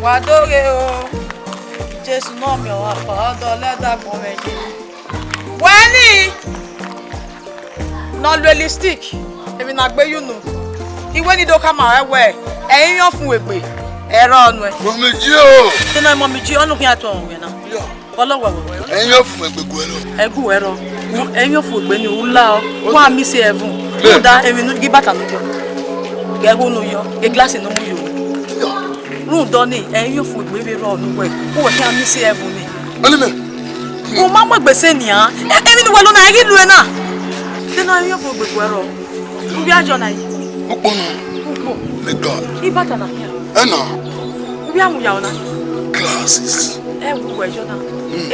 Wadoge o. Just know me or father let that moment. Wani not realistic. Ebi na gbe you know. Iwe ni do come away. Eyin yan fun egbe. Ero nu e. Mommy ji o. Tena mommy ji onu kin ato ohun na. Olowo we. Eyin yan fun egbe go ero. Egu ero. Eyin yan fun egbe ni ula o. Wa mi se heaven. Da emi nu gi bata nu jo. Gego nu yo. Ge glass no mu yo. Run doni eyin yan fun egbe be ro nu we. O we kan mi se heaven ni. Oni me. Mo ma mo gbese ni an. Emi ni we lo na ri lu e na. Tena eyin yan fun egbe go ero. Ubi ajo na yi. Upono. Me God. Ibata na. Ena. Ubi amu ya ona. Glasses. Wu wejo na.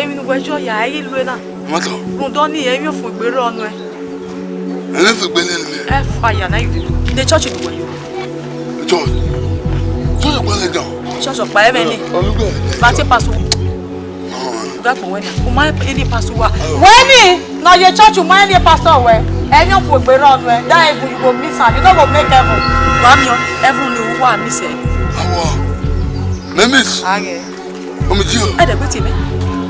Emi ni wejo ya ri lu e na. Mato. Run doni eyin yan fun egbe ro nu e. Ene fi gbe ni me. E fire na you. The church is where you. Church. Church gba le down. Church of Benin. Olugbe. Bati pasu. No. Ga po when. O ma any pastor wa. When na your church o ma any pastor we. Any of egbe ro nu e. That even you go miss am. You no go make heaven. Wa mi heaven ni wo am miss e. Awo. Me miss. Age. Mommy ji o. E de gbe ti me.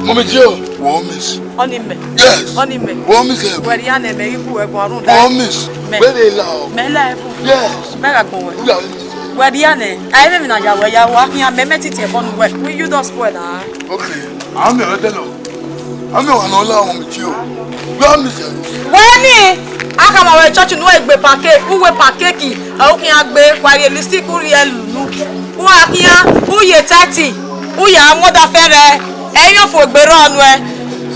Mommy ji o. Wo miss. Oni me. Yes. Oni me. Wo miss e. We ya na me ibu e go run da. Wo miss. Where they lao. Me la heaven. Yes. Me ga gbon we. Yeah. We ya na. Ai me na ya wa kian me metiti e bonu we. We you don spoil na. Okay. I'm your telo. I'm your anola Mommy ji o. Where miss e. When aka ma we church no egbe pancake, uwe pancake, o kin agbe wa realistic uri elulu. U akia, u ye 30, u ya moda fere, eyan fo egbe ro nu e.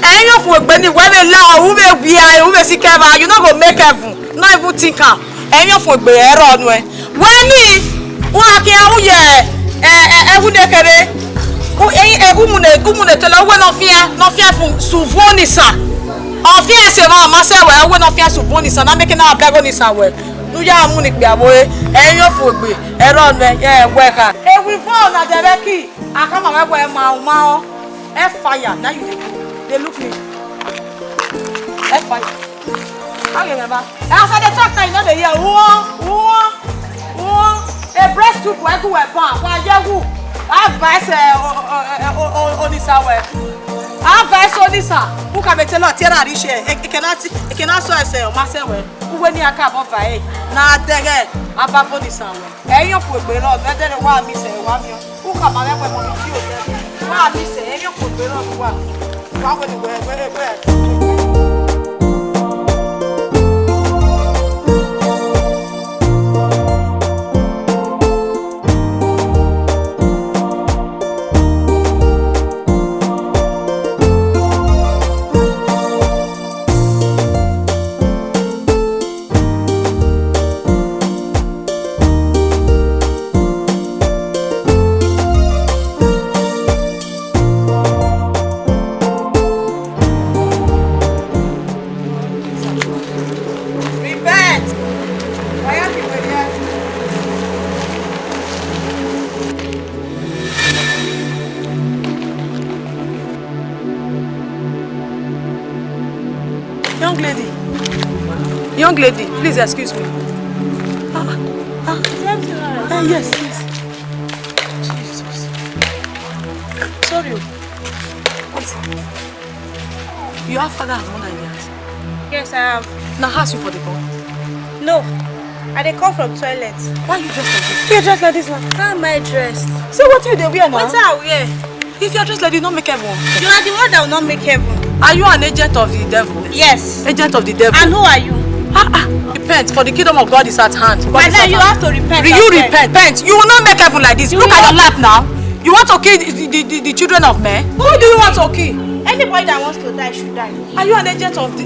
Eyan fo egbe ni we be la u be bia, u be sikeva, you no go make heaven. No even think am. Eyan fo egbe ro nu e. When u akia u ye ehu nekere, u umune tele we no fia fun suvonisa. Ofia se ma ma se we we no fia suboni sa na make na abego ni sa we nu ya mu ni pe awoe eyan fo gbe ero nu e we ka e wi fo na dereki akama we we ma o e fire na you dey look me e fire age me ba e afa dey talk na you no dey hear wo e breast tube we go we ban wa yewu advice onisa we advice onisa who can be tell tera rishe e cannot so ese o ma se we uwe ni aka bo fa e na dege abafo ni san we eyan po egbe ro be dere wa mi se wa mi o who can ma we mo mi ti o je wa mi se eyan po egbe ro wa we ni we Young lady, please excuse me. Yes. Jesus. Sorry. You have father and mother in the house? Yes, I have. Now ask you for the call. No. I dey come from toilet. Why you dressed like this? You're dressed like this now. How am I dressed? So what you dey wear now? What I wear? If you're dressed like this, don't make heaven. You are the one that will not make heaven. Are you an agent of the devil? Yes. Agent of the devil. And who are you? Repent, for the kingdom of God is at hand. And then you have to repent. You repent. You will not make heaven like this. Look at your lap now. You want to kill the children of men? Who do you want to kill? Anybody that wants to die should die. Are you an agent of the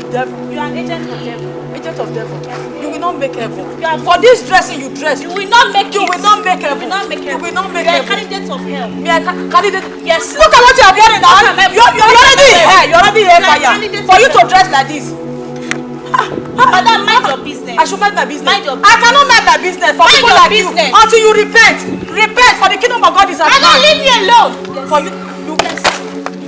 devil? You are an agent of devil. Agent of devil. You will not make heaven. For this dressing you dress, You will not make you it. will not make heaven. You will not make You heaven. will not make You are a heaven. candidate of hell. Me a candidate. Yes. Look at what you are wearing now. You're already here. You're already here, fire. For you to dress like this. Madam, mind your business. I should mind my business. Mind your I cannot mind my business for Mind people your like business. you until you repent. Repent, for the kingdom of God is at hand. Madam, leave me alone.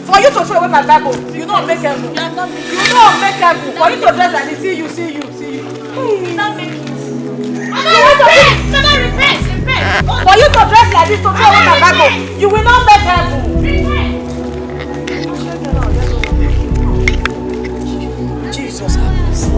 For you to throw away my Bible, you don't make heaven. You are not making You don't make heaven. For you to dress like this, see you. it. You will not make it. Madam, repent. Madam, repent. For you to dress like this to go with a Bible, you will not make heaven. Jesus have mercy.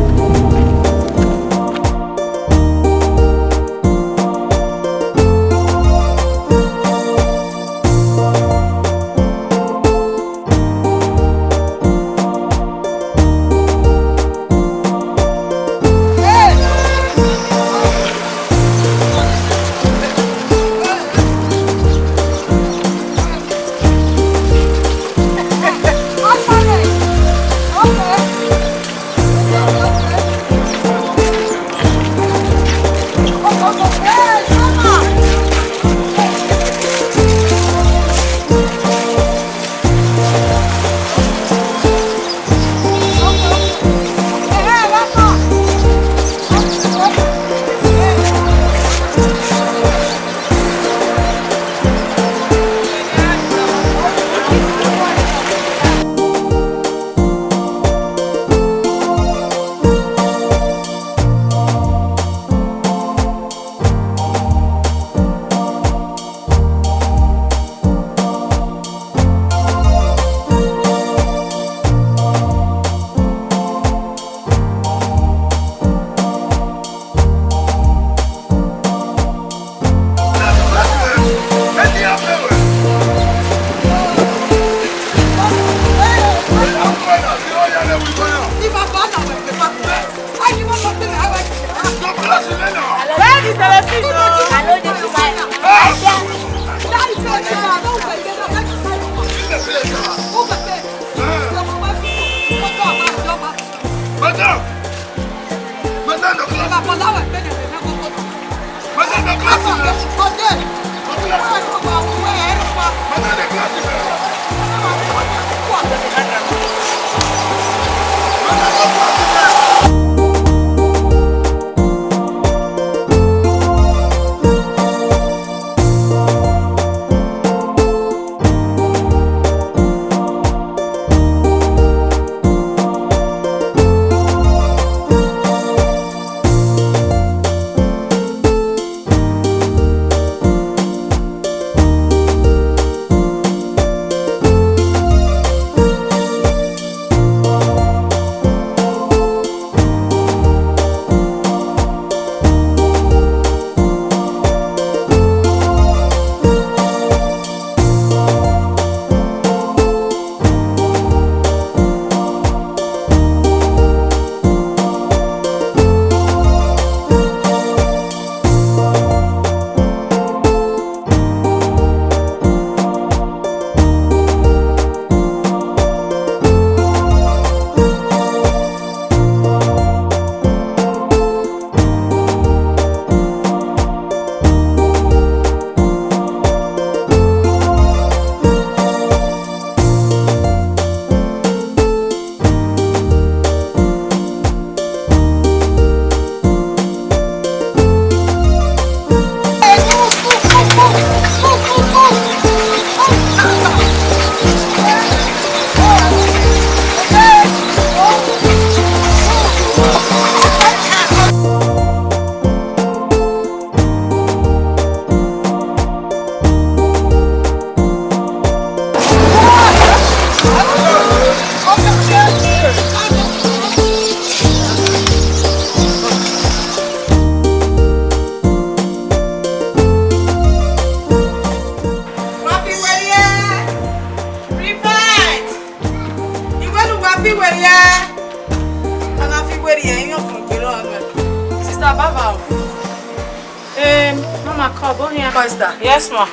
Yes, ma.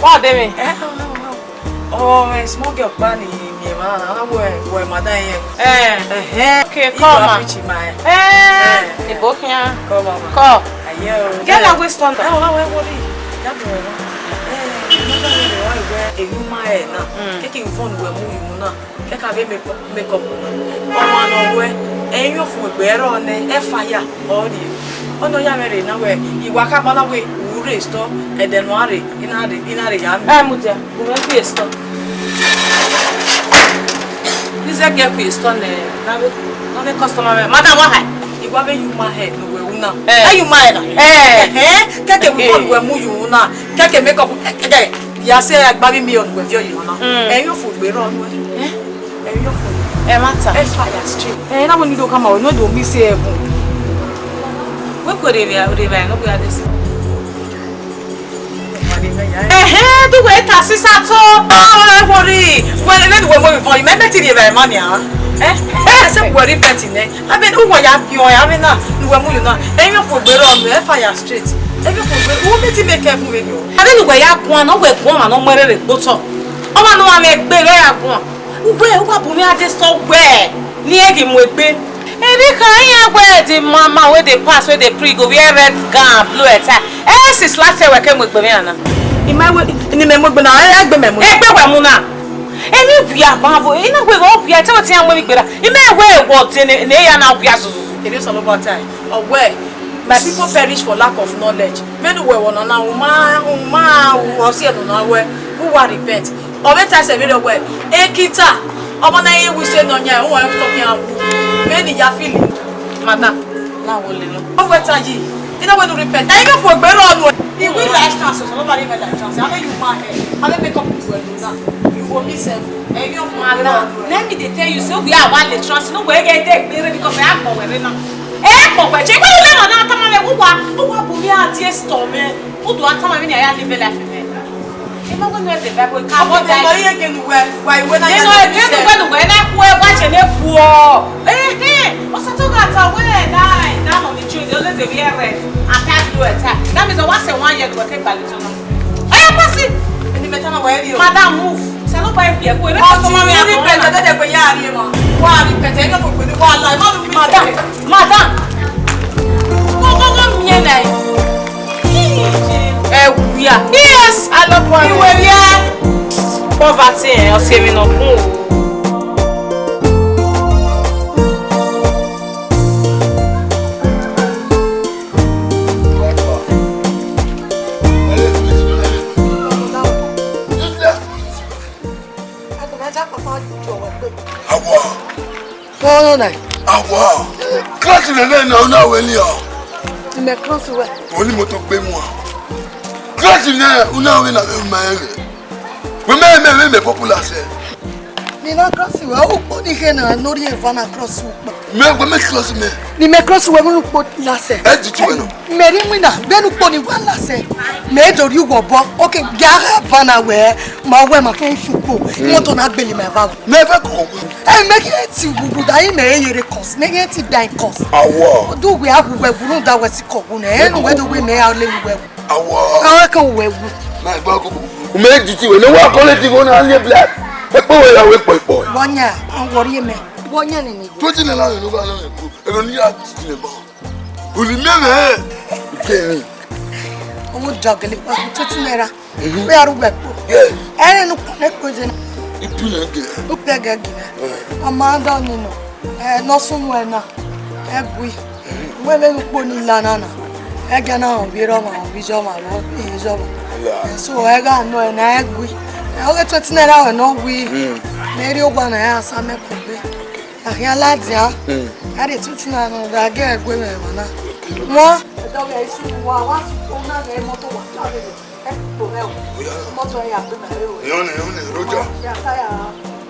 What do you mean? Oh, small girl bunny, man. I wear my day. Okay, call ma. The book here. Call. Get a Winston. Taking phone where moving now. Take a baby makeup. Oh, no, and your food bear on a fire. Oh, no, you're married now. You walk up on the way. Store and then worry in a yam. Mutia, who will be a store. This is a gap we stone there. Not a customer. Madam, why? You have a human head, no, na. Are you mine? Keke we call we mu you na. Keke make up. Ya say agbabi mi on we view you na. You for gbe ro nu. You for. Matter. Fire street. Na mo ni do come out. No do me say heaven. We go there no go this. Do we ta sister to? Oh, worry. Well, let we move for you. Maybe ti dey very money ah. Say we repent ne. I mean, who ya pio ya me na. We mu you na. You for gbe ro nu. Fire street. You for gbe. Who me ti make careful with you. I don't know where ya go na we go ma no mere re go to. O ma no wa me gbe re ya go. We bu mi ade so where. Ni e gi mu egbe. Eri kan ya gbe di mama we dey pass we dey pre go wear red gown blue attire. Since last year we came with me ana. Ni me mo gbe na egbe me mo. Egbe we mu na. Eni bia babo, ina gbe go bia te o ti an we gbera. Ime we what ne ya na bia so. It is all about time. Or where my people perish for lack of knowledge. Men we won na uma o see no na we who wa repent. Or better say very well. Ekita omo na ye we say no nya, who wa talking am. Men ya feel mata Na wo le no. o better yi. Ina we no repent. I go for gbero onu. The way life chance so nobody make life chance. I know you man here. I don't make up you now. You go me self. And you Mother, let me tell you so we are one the trust no we get there because I am we na. Ko we che we le mo na tama me wo wa bu mi ati store me. Wo do atama me na ya live life me. E ma go no the Bible ka what the money again why when I no again we na ku e wa che ne ku o. O sa to ga ta we na on the tree the always we are red. And that do it. That means once a 1 year we take back to no. Pass it. any better na where you. Madam move. Say no buy beer. Go Customer me repent that dey go ya ari mo. Wa repent e go for gbe wa lie. Madam. Go me na. We are. Yes, I love one. You were here. Poverty o se mi no fun o. No, no. Wow. Class le na we ni o. Me cross we. Oni mo to gbe mu a. Class na we na me ere. We me popular say. Ni na cross we o po ni ke na no ri e va na cross we. Me class me. Ni me cross we mo po la se. E di tu we no. Me ri mu na be nu po ni wa la se. Me do ri wo bo. Okay, ga va na we ma ke fupo. Mo to na gbeli me va. Me fe ko. Make it bubu da ime yere cos. Make it die cos. Awo. Do we have we buru da we si ko bu na. We do we me ha le we. Awo. Awa kan we. Na gba ko. O me di ti we no wa quality go na le black. E pe we ya we po. Wonya, an worry me. Wonya ni. To ti na la no ba na ku. E no ni ya ti le ba. O li me me. Ke. O joggle pa to ti nera. We are we po. Yes. Ere no ko ne ko je na. Ipule ge. O pega gina. Amanda ni no. No sunu e na. Egui. We le po ni lana na. Ega na o bi ro ma o bi jo ma lo bi jo ma. So ega no e na egui. O ge 20 naira we no wi. Meri ogba na ya sa me ko be. Ahia ladia. Ade 20 naira no da ge egui me na. Mo do ge isi wa su na ge moto wa ta be. Moto ya be na re o. Yo ne rojo. Ya ta ya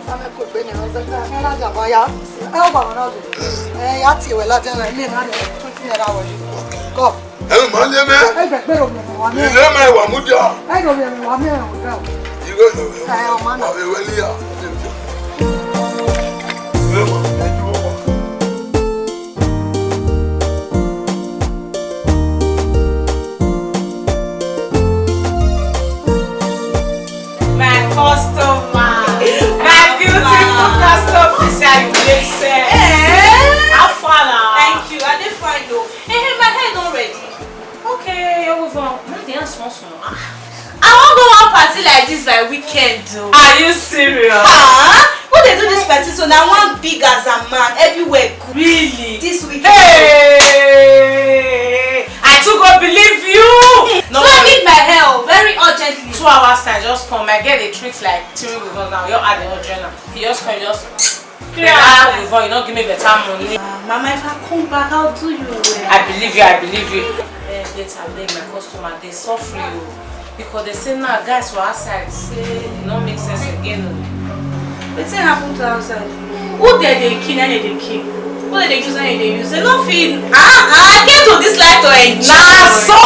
sa me ko be ne o ze ka la ja ba ya. E o ba na do. Ya ti we la je na ile na 20 naira we. Go. E ma le me. E gbe pe ro me wa me. Ile me wa mu ja. E ro me wa me o da. Igo no. O ma na. E we li ya. I won't go one party like this by weekend. Are you serious? What they do this party so now one big as a man everywhere. Really? This weekend. Hey! I too go believe you. No, I need my help very urgently. 2 hours time, just come. I get a treat like 3 weeks now. You're at the journal. You just come, just. Yeah, before you don't give me better money. Mama, if I come back, I'll do you well. I believe you, I believe you. Later, I beg my customer, they suffer you. Because they say now, guys were outside, say it don't make sense again. What's happened to outside? Who did they kill and they kill? Who did they use and they use? They don't feel. I came to this life to enjoy. Nah, so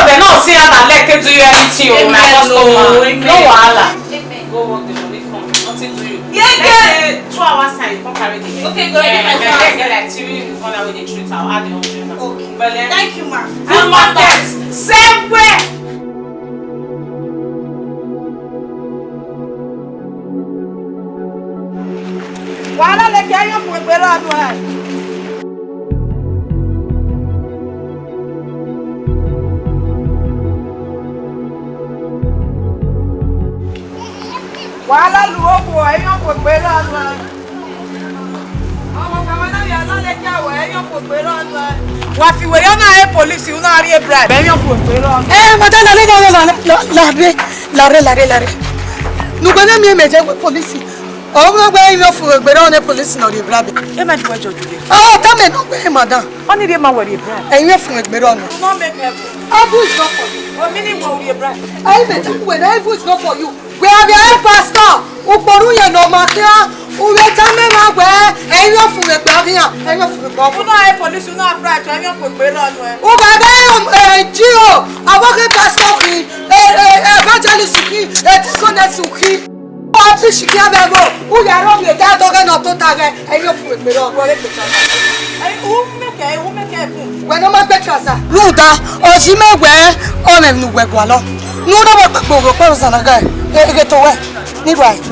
they not see how that leg can do you anything, oh my customer. No wahala. Go work the money, come. Nothing to you. Yeah. 2 hours time, you come carry the Okay, go ahead. Get like 3 on the way they treat, I'll add the 100 now. Okay. But then, Thank you, ma. good market. Same way. Wàhálà lè kí ayọ̀ fún ìgbéró ọdún ẹ̀. Wàhálà lu òkú ẹ̀yọ̀ fún ìgbéró ọdún ẹ̀. Ọmọ kàwé náà yà lálẹ́ kí àwọ̀ ẹ̀yọ̀ fún ìgbéró ọdún ẹ̀. Wà fi wèyọ́ náà ẹ̀ pòlísì náà rí ebra ẹ̀yọ̀ fún ìgbéró ọdún ẹ̀. Madame, l'arrêt. Nous connaissons mieux mes policiers. Oh, il faut que les policiers n'ont pas de Ẹ má dìbò ẹjọ́ jùlọ. oh, t'as mais non, madame. Wọ́n ní ilé máa wẹ̀rẹ̀ ebra. Il faut que les policiers. No make heaven. Ah, vous, it's not for you. Omi ní ìwọ̀n orí ebra. I met you when I was not for you. We are the pastor. Uporu ya no makia. Uweta mema we. Ẹ̀yin fún me gba bian. Ẹ̀yin fún me gba. Wọ́n náà ẹ̀ pòlísì náà fúra ẹ̀tọ́ ẹ̀yọ̀ fún ìgbéró ọdún ẹ̀. O baba Gio. Aboke pastor ki. Evangelist ki. Etisonet ki. O ti shiki abego. U ya ro mi ta doge no to tage. Ẹ̀yin fún me gba. Wọlé pẹ̀tà. Who make heaven? When no man betrasa. Ruda. Osimegwe. Onem nu wegwa lo. Nu do gbogbo pe osanaga. Ege to we. Ni right.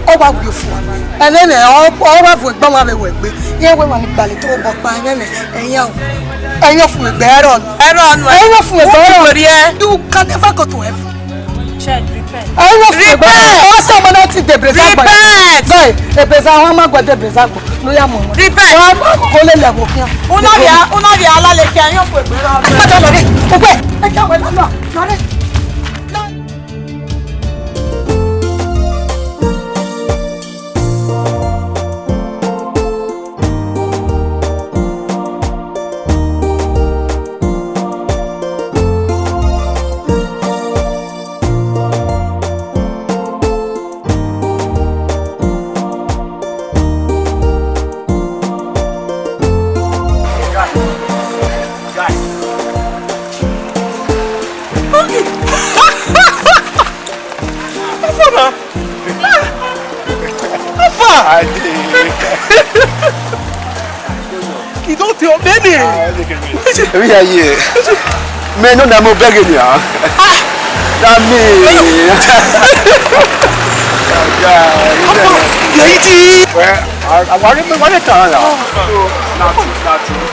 O wa gbe fún. Elene o wa fún egbon wa be wegbe. Yen we wa ni gbale to bo pa elene. Ẹ̀yin fún egbe ẹ̀rọ nu. Ẹ̀yin fún egbe ẹ̀rọ. You can never go to heaven. Change, repent. Ẹ̀yin fún egbe. O se mo na ti de breza gba. Repent. Guy, e breza wa ma gba de breza gbo. No ya mo. Repent. Wa ko le le wo kian. Una rí alálẹ̀ kí ẹ̀yọ̀ fún ìgbéró ọdún ẹ̀. Padà lọ re. O gbe. E ja we lọ. Lọ re. You don't tell Benin. We are here. Men no more begging you. That me. You eating? Well, I want to want to tell you. Not true.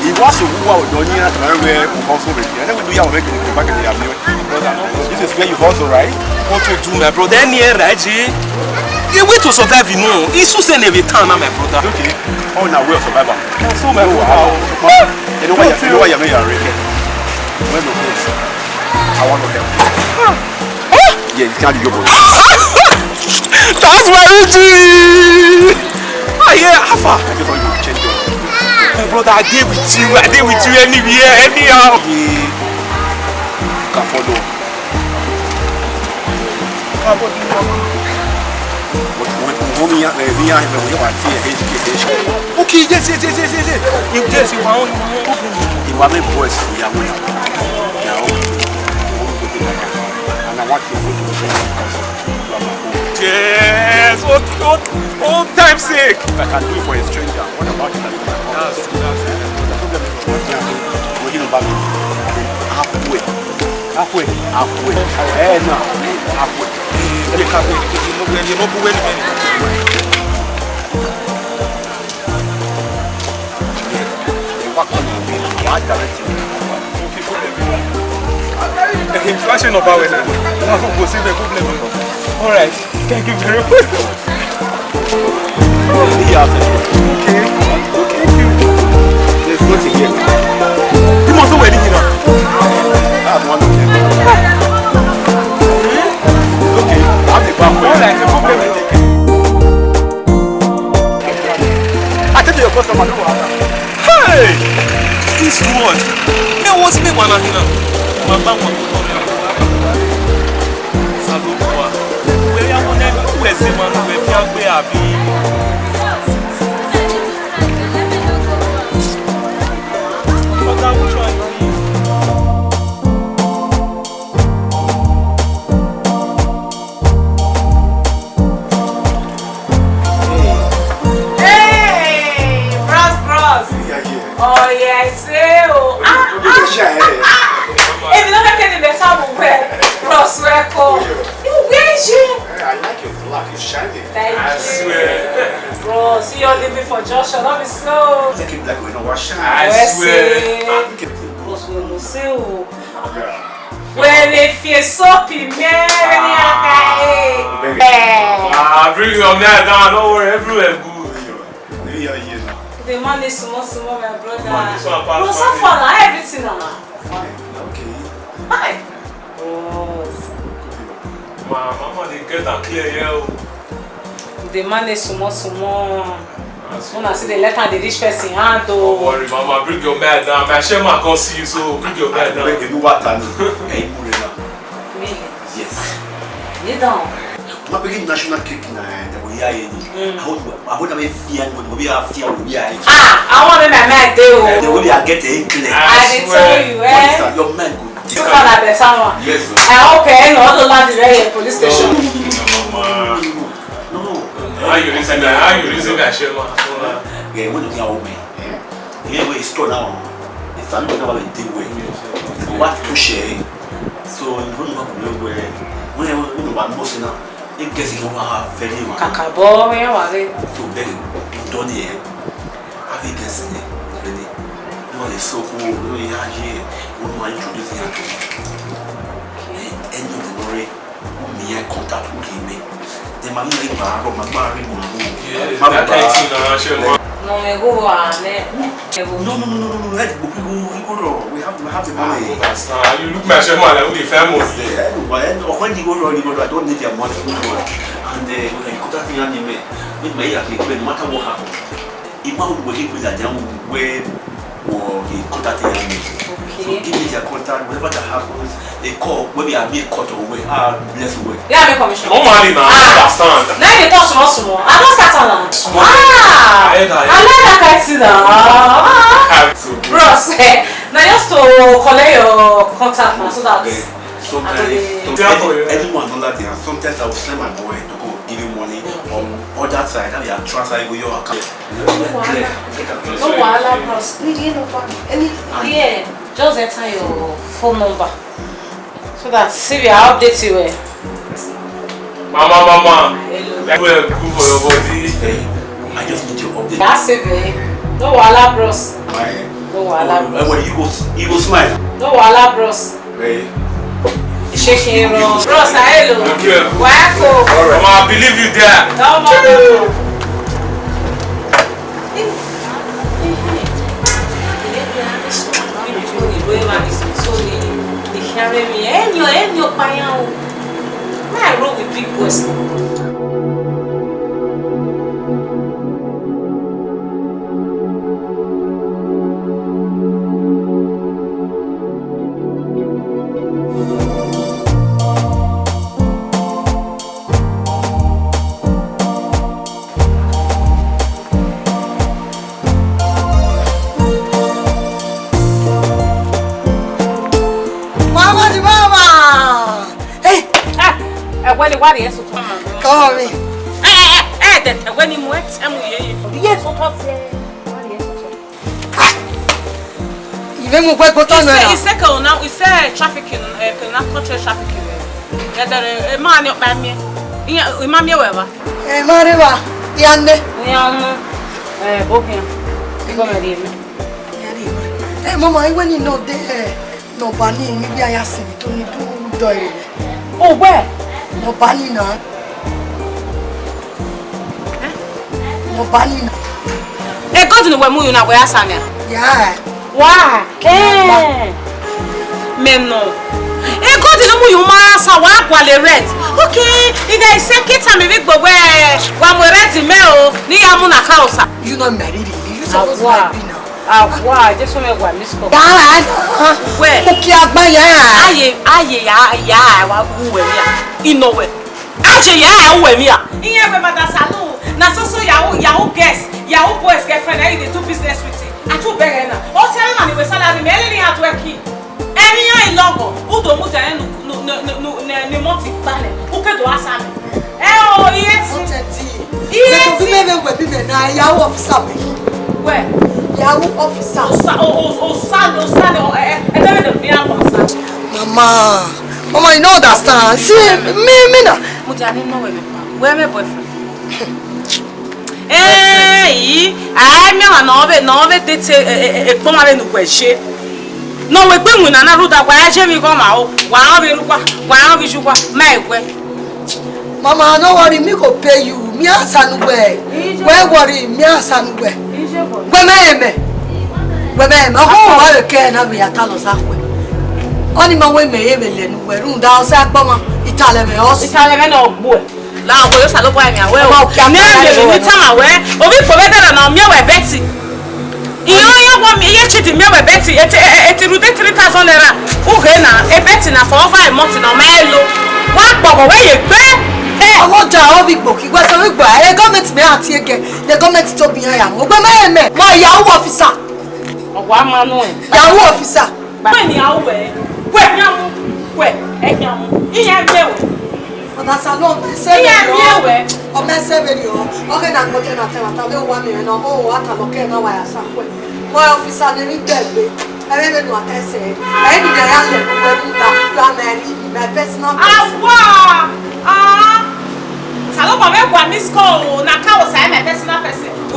He was who was doing it where we also with you. And then we do our regular back in the avenue. This is where you also, right? What to do, my brother? Any right? The way to survive, you know, it's so same every time, my brother. Okay. Oh, now we're survivor. So my you know why you're ready. When you go, I want to help you. Yeah, you can't do your body. That's my routine. Ah, yeah, how far? I just want you to change your. My brother, I did with you anywhere, anyhow. You can follow. Okay, yes. You just you want. You are my boys. We are winning. And I want you to go to Yes, old time's sake. I can do it for a stranger. What about it? That's We're going back halfway. Hey, now. Halfway. Flashing up our way. All right. Thank you very much. Okay. There's nothing here. You must know where you are. That's one of them. àbí. Ọ̀gá which one you need? Oh yes, if you don't make any better, we'll wear cross record. You wear it. I like your black, it's shiny. Thank I you. swear. Bro, see you're living for Joshua, not be slow. Take it black, we know what shine. I swear. Bros, we will see you. When if you're soapy, man, Bring your man down, don't worry, everywhere good. the man is small, my brother. Man, this one pass Bro, so money. far now, everything now. Okay. Hi. Bros. Mama, they get and clear here. The man is small. When I see the letter, the rich person hand. Don't worry, Mama, bring your man down. My shaman can't see you, so bring your man down. You know what I mean? Me? Yes. You don't. My big national cake na the way I would have fear when we are fear we are. I want to make my day. The way I get a clear. I did tell you, Your man good. So far that there's someone. Yes. Okay, no, the land is ready. Police station. Mama. No. How you listen that shaman? Yeah, when you are me. Here we store now. The family never been deal with. What to share? So you don't know where when you want most now. It gets you very well. Kakabo, yeah, was it? So then don't hear. Have you guessed it? Really? You are so cool. You are here. We want to introduce you to end of the story. Me contact with me. The man is my marry. Yeah, that kind of thing now, shaman. No, me go on. No. Let's go. We have the money. You look my shaman like we famous there. When you go, I don't need your money. And we can contact me and with my no matter what happens. If I would give you that young way or he contacted me. So give me their contact, whatever that happens, they call, maybe I'll be cut away, bless away. Yeah, me commission. No money now, I understand. Now you talk small. I don't start on that. I like that kind of thing now. Bros, now just to collect your contact now, so that Anyone know that sometimes I will send my boy to go give you money on that side, and they are transferring with your account. no wahala, bros. Yeah, just enter your phone number so that see we are update you. Mama, that will good for your body. I just need your update. That's it, no wahala, bros. No wahala, When you go smile. no wahala, bros. Shaking bros, hello. Welcome. Mama, I believe you there. No more. I roll with big boys. What is it? Come on, me. When you went, yes, what Even when we go to now, it's a trafficking, cultural trafficking. A man up by me. Mammy, whoever. Mariva, Yande. Hey, Mama, when you know no bunny, maybe I ask him to do it. Oh, where? No bunny, no. No bunny. Hey, go to the Wemu, now where Samia. Yeah. Why? Men no. Hey, go to the Mu, you must have while they read. Okay, if I say, kids, I'm a big boy where one will read the mail near Muna house. You not married, you supposed to be now. Why? Just want to go and miss call. Where? Okay, I in nowhere. Actually, I wear me. In every salon. na so yahoo guest, yahoo boys girlfriend, and they do business with it. I too beg na. O tell na we salary me any at work here. Any in logo, who do mo tell no money bale. Who ke do asa me. Oh yes. Yes. You never will be na yahoo officer. Where? Yahoo officer. Mama, you know understand. See, me na. Mujani know where my boyfriend. I me no be date e pon mare nu gbeje. No we gbe mu na na ruda kwa je mi ko ma o. Wa an bi shuwa my egwe. Mama, no worry, me go pay you. Me asan we. Where worry, me asan we. Gweme. Oh, wa ke na bi atalo sa we. Oni ma we me e le nu we run da o sa gboma Itale me no ogbo. La ogbo yo sa lo boy mi awe o. Me ande mi tama we. Obi po better na me we Betty. Iyo bo mi ye chiti me we Betty. Eti rude 3,000 naira. O he na e Betty na for 5 months na me lo. Wa gbogo we ye gbe. Omo ja o bi gbo ki gbe so we gbo. E government me anti ege. The government to be here. Mo gbe me. Mo yahoo officer. Owa manu e. Yahoo officer. Gbe ni awo we. We nyamu. We e nyamu. Iya mewe. Oda salon se mewe. O me se be yo. O ke na ko te na tela ta le wa mi na o ata lo ke na wa ya sa we. Mo officer ni mi gbe. E me no atese. E ni de ya le ko we ta. You are my personal person. Salon ba me gwa miss call na ka o say my personal person. O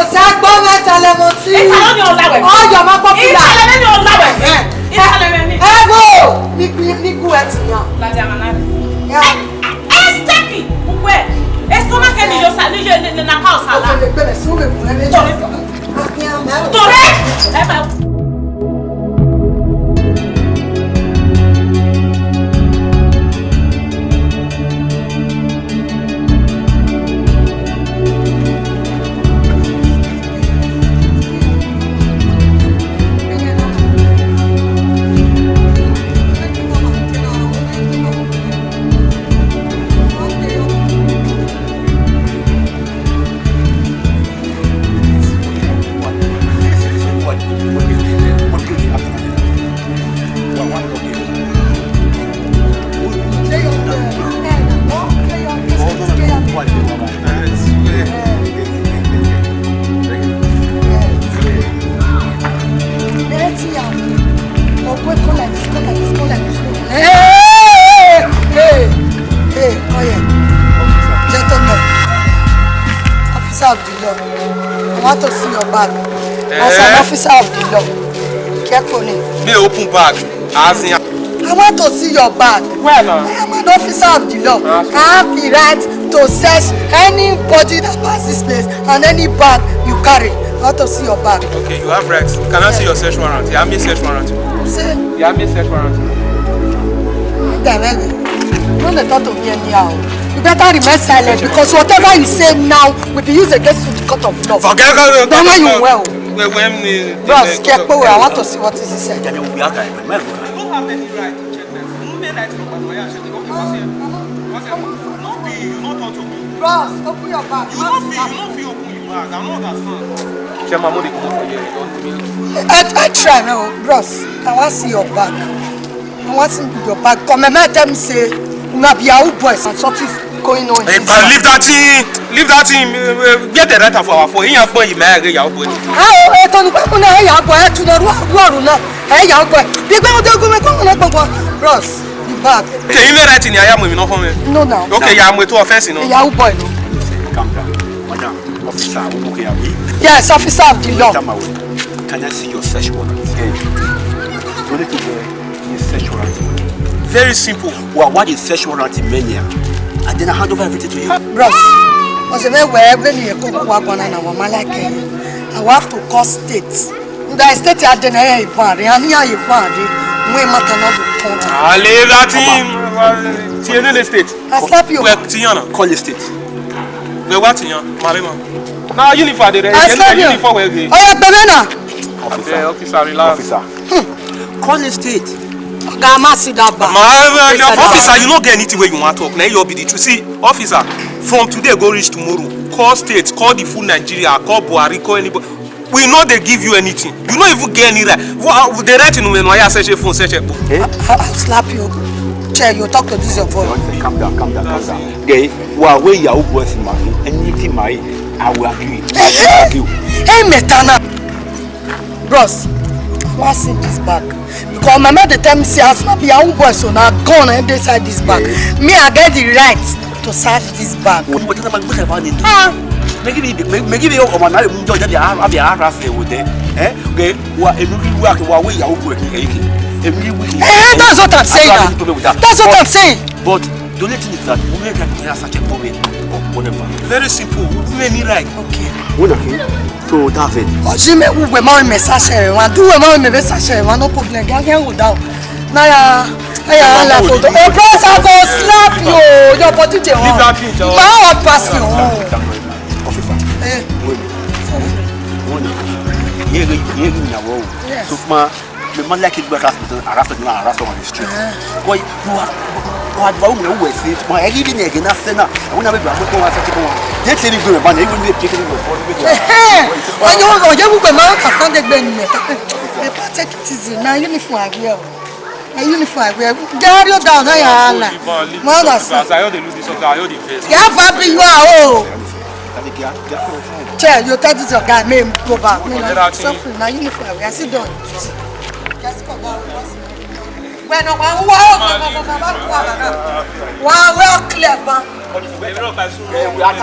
sa gbo me tele mo si. E salon ni o lawe. O yo ma popular. E salon ni o lawe. E salon ni. Ego! Ni ku etiyan. La jamana. Ya. Stephy. Ukwe. Estoma ke ni yo sa ni je na ka o sala. O le gbele si o me kun le. Akian me. Tore. E ba. As an officer of the law, carefully. Me open bag. As in, I want to see your bag. where now? I am an officer of the law. I have the right to search anybody that passes this place and any bag you carry. I want to see your bag. Okay, you have rights. Can I see your search warrant? You have me search warrant. See? You have me search warrant. Don't they talk to me anyhow. You better remain silent because whatever you say now will be used against you in the court of law. Forget Then when you well. Bros, I want to see what is he saying. You don't have any right to check them. You don't right to Bros, open your bag. You don't feel open your bag. I don't understand. Share my money come for here. I try now, bros. I want to see your bag. I want to see your bag. Come and tell me say, una be Yahoo boys and something's going on. Hey, but leave that thing. Leave that thing. Get the right for our phone. You have money, man. Yahoo boy. Ah, don't go na Yahoo boy. To the ruo na. Hey, Yahoo boy. Big man, don't go na bros. The bag. Okay, you know that in your money, no for me. No, now. Okay, you are with two offense, you know. Yahoo boy, no. Calm down. Madam, officer, okay, are we? Yes, officer of the law. Can I see your search warrant? You need to go in search warrant. Very simple. Well, what is search warrant in mania? And then I hand over everything to you. Bros, was a way when you go work on an hour, like I have to call states. The state had the name of we matter not to I leave that in. The state. I slap you. Call the state. What in your Malima? Now, uniform, I slap you. Oh, yeah, banana. Officer, relax. Officer. Call the state. Gama see that back. Officer, you don't get anything where you want to talk. Now you'll be the truth. See, officer, from today go reach tomorrow. Call state, call the full Nigeria, call Buhari, call anybody. We know they give you anything. You don't even get any right. They write in when I search your phone, search your phone. I'll slap you. Chair, you talk to this your boy. Calm down. Okay, well, where you are boys in my anything my I will agree. Hey, Metana. Bros, I see this bag. Because my mother tell me, say, I'll slap your own boy, so now gone and inside this bag. Me, I get the right to search this bag. Maybe you or my enjoy that I have with them. Okay, what a movie work while we are working. That's what I'm saying. That's what I'm saying. But the only thing is that women can have such a problem or whatever. Very simple. Women right. Okay. So that's it. She may move my message. Do a man message. No problem. Gang down. Now, I photo. Oh, bros, I go slap you. Your body dey on. My pass you. Officer. Yes. So the man like it back after on the street. Why you are about no way see my even again after now. I want to be back to they tell you about even be taking when you go man can stand the ben me. Take it easy. Now uniform agree. A uniform agree. Get you down now ya na. Man as I dey lose this something. I dey face. Yeah, Fabi, you are Chair, you tell this your guy, may go back. Suffering, now uniform. I sit down. Just come down. When well clear, man. we are